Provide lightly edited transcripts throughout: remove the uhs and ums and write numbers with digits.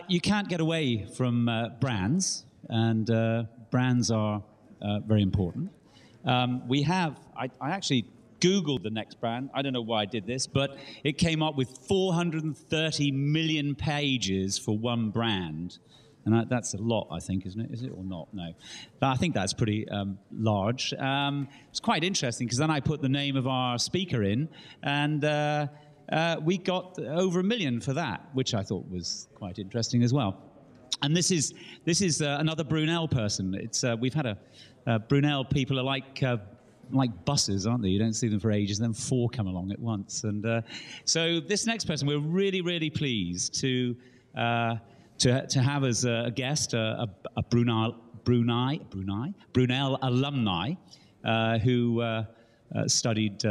You can't get away from brands, and brands are very important. I actually Googled the next brand. I don't know why I did this, but it came up with 430 million pages for one brand. And that's a lot, I think, isn't it? Is it or not? No. But I think that's pretty large. It's quite interesting, because then I put the name of our speaker in, and we got over 1 million for that, which I thought was quite interesting as well. And this is another Brunel person. We've had Brunel people are like buses, aren't they? You don't see them for ages, and then 4 come along at once. And so this next person, we're really, really pleased to have as a guest a Brunel alumni who studied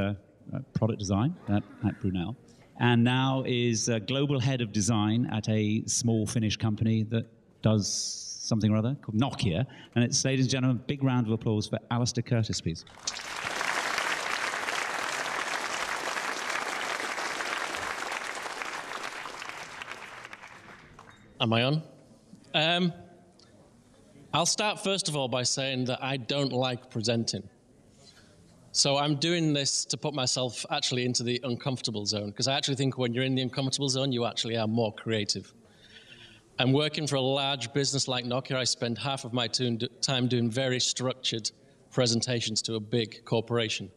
product design at Brunel, and now is global head of design at a small Finnish company that does something or other called Nokia. And it's, ladies and gentlemen, big round of applause for Alastair Curtis, please. Am I on? I'll start first of all by saying that I don't like presenting. So I'm doing this to put myself actually into the uncomfortable zone, because I actually think when you're in the uncomfortable zone, you actually are more creative. I'm working for a large business like Nokia. I spend half of my time doing very structured presentations to a big corporation.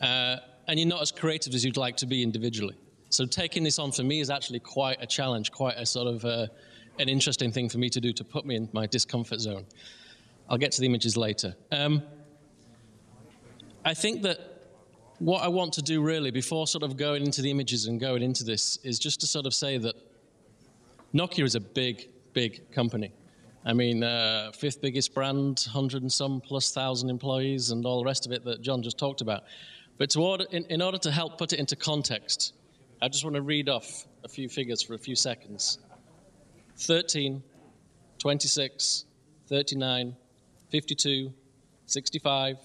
And you're not as creative as you'd like to be individually. So taking this on for me is actually quite a challenge, quite a sort of an interesting thing for me to do to put me in my discomfort zone. I'll get to the images later. I think that what I want to do really before sort of going into the images and going into this is just to sort of say that Nokia is a big, big company. I mean, 5th biggest brand, 100 and some plus thousand employees and all the rest of it that John just talked about. But in order to help put it into context, I just want to read off a few figures for a few seconds. 13, 26, 39, 52, 65,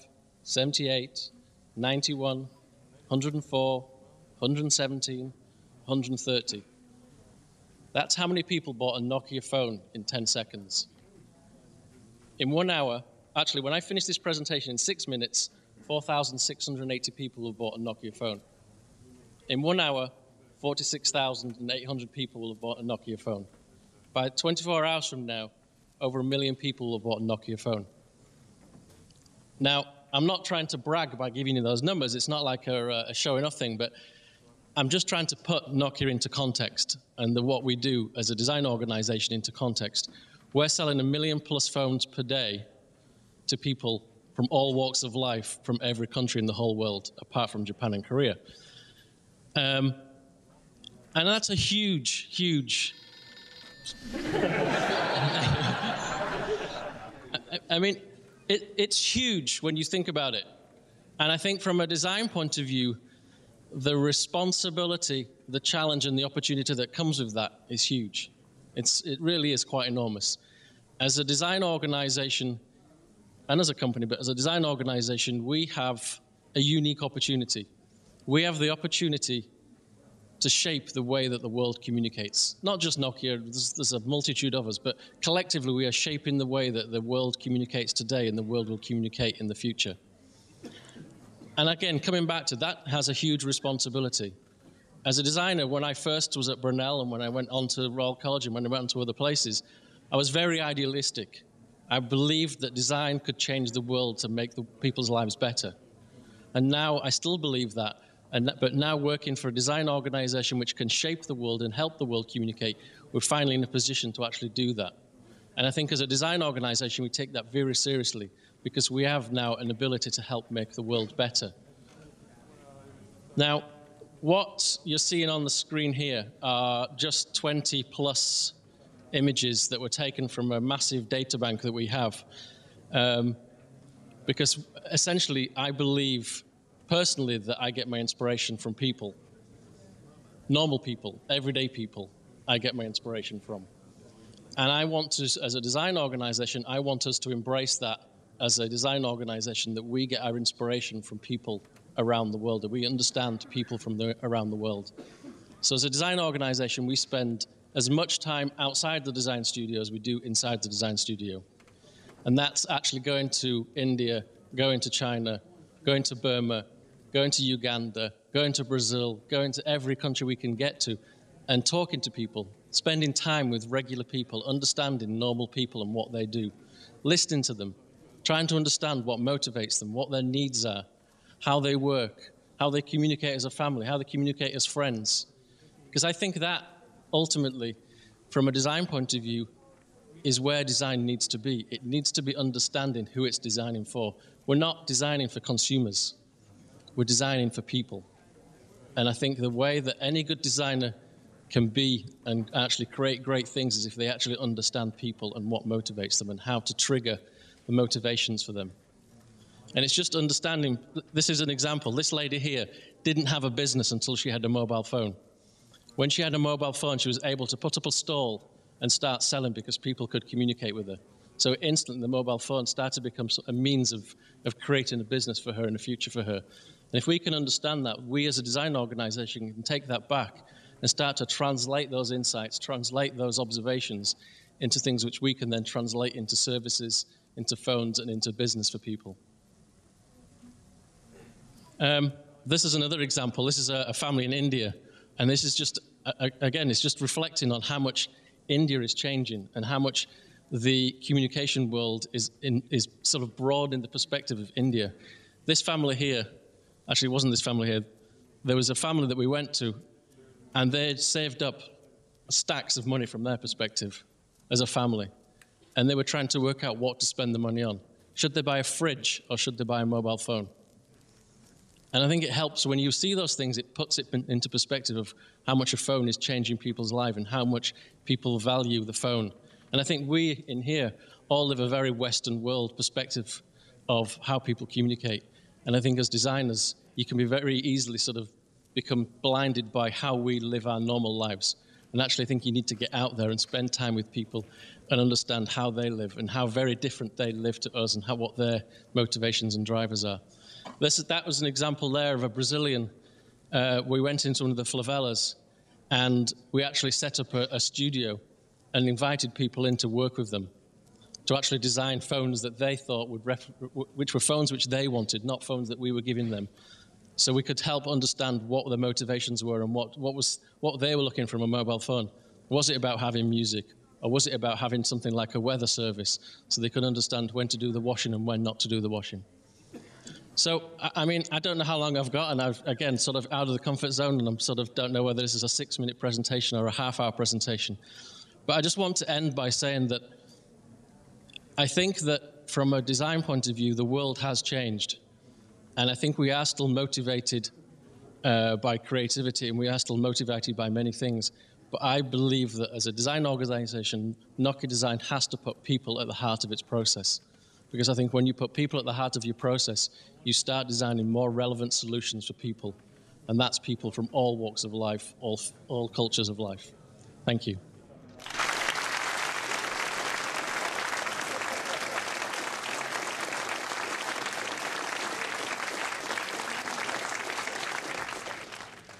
78, 91, 104, 117, 130. That's how many people bought a Nokia phone in 10 seconds. In 1 hour, actually, when I finish this presentation in 6 minutes, 4,680 people have bought a Nokia phone. In 1 hour, 46,800 people will have bought a Nokia phone. By 24 hours from now, over 1 million people will have bought a Nokia phone. Now, I'm not trying to brag by giving you those numbers. It's not like a showing off thing, but I'm just trying to put Nokia into context and what we do as a design organization into context. We're selling 1 million plus phones per day to people from all walks of life, from every country in the whole world, apart from Japan and Korea. And that's a huge, huge... I mean, it's huge when you think about it. And I think from a design point of view, the responsibility, the challenge, and the opportunity that comes with that is huge. It really is quite enormous. As a design organization, and as a company, but as a design organization, we have a unique opportunity. We have the opportunity to shape the way that the world communicates. Not just Nokia, there's a multitude of us, but collectively we are shaping the way that the world communicates today and the world will communicate in the future. And again, coming back to that has a huge responsibility. As a designer, when I first was at Brunel and when I went on to Royal College and when I went on to other places, I was very idealistic. I believed that design could change the world to make the people's lives better. And now I still believe that. But now working for a design organization which can shape the world and help the world communicate, we're finally in a position to actually do that. And I think as a design organization, we take that very seriously because we have now an ability to help make the world better. Now, what you're seeing on the screen here are just 20 plus images that were taken from a massive data bank that we have. Because essentially, I believe personally that I get my inspiration from people. Normal people, everyday people, I get my inspiration from. And I want to, as a design organization, I want us to embrace that as a design organization, that we get our inspiration from people around the world, that we understand people from around the world. So as a design organization, we spend as much time outside the design studio as we do inside the design studio. And that's actually going to India, going to China, going to Burma, going to Uganda, going to Brazil, going to every country we can get to, and talking to people, spending time with regular people, understanding normal people and what they do, listening to them, trying to understand what motivates them, what their needs are, how they work, how they communicate as a family, how they communicate as friends. Because I think that, ultimately, from a design point of view, is where design needs to be. It needs to be understanding who it's designing for. We're not designing for consumers. We're designing for people. And I think the way that any good designer can be and actually create great things is if they actually understand people and what motivates them and how to trigger the motivations for them. And it's just understanding. This is an example. This lady here didn't have a business until she had a mobile phone. When she had a mobile phone, she was able to put up a stall and start selling because people could communicate with her. So instantly, the mobile phone started to become a means of creating a business for her and a future for her. And if we can understand that, we as a design organization can take that back and start to translate those insights, translate those observations into things which we can then translate into services, into phones, and into business for people. This is another example. This is a family in India. And this is just, again, it's just reflecting on how much India is changing and how much the communication world is sort of broad in the perspective of India. This family here, actually it wasn't this family here, there was a family that we went to and they had saved up stacks of money from their perspective as a family. And they were trying to work out what to spend the money on. Should they buy a fridge or should they buy a mobile phone? And I think it helps when you see those things, it puts it into perspective of how much a phone is changing people's life and how much people value the phone. And I think we in here all live a very Western world perspective of how people communicate. And I think as designers, you can be very easily sort of become blinded by how we live our normal lives. And actually I think you need to get out there and spend time with people and understand how they live and how very different they live to us and what their motivations and drivers are. That was an example there of a Brazilian. We went into one of the favelas and we actually set up a studio and invited people in to work with them to actually design phones that they thought which were phones which they wanted, not phones that we were giving them. So we could help understand what their motivations were and what they were looking from a mobile phone. Was it about having music? Or was it about having something like a weather service so they could understand when to do the washing and when not to do the washing? So, I mean, I don't know how long I've got, and I've, again, sort of out of the comfort zone, and I'm sort of don't know whether this is a 6-minute presentation or a half-hour presentation. But I just want to end by saying that I think that from a design point of view, the world has changed. And I think we are still motivated by creativity, and we are still motivated by many things. But I believe that as a design organization, Nokia Design has to put people at the heart of its process. Because I think when you put people at the heart of your process, you start designing more relevant solutions for people. And that's people from all walks of life, all cultures of life. Thank you.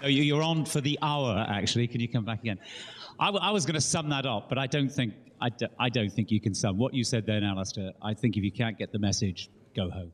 Oh, you're on for the hour, actually. Can you come back again? I was going to sum that up, but I don't think you can sum what you said there, Alastair. I think if you can't get the message, go home.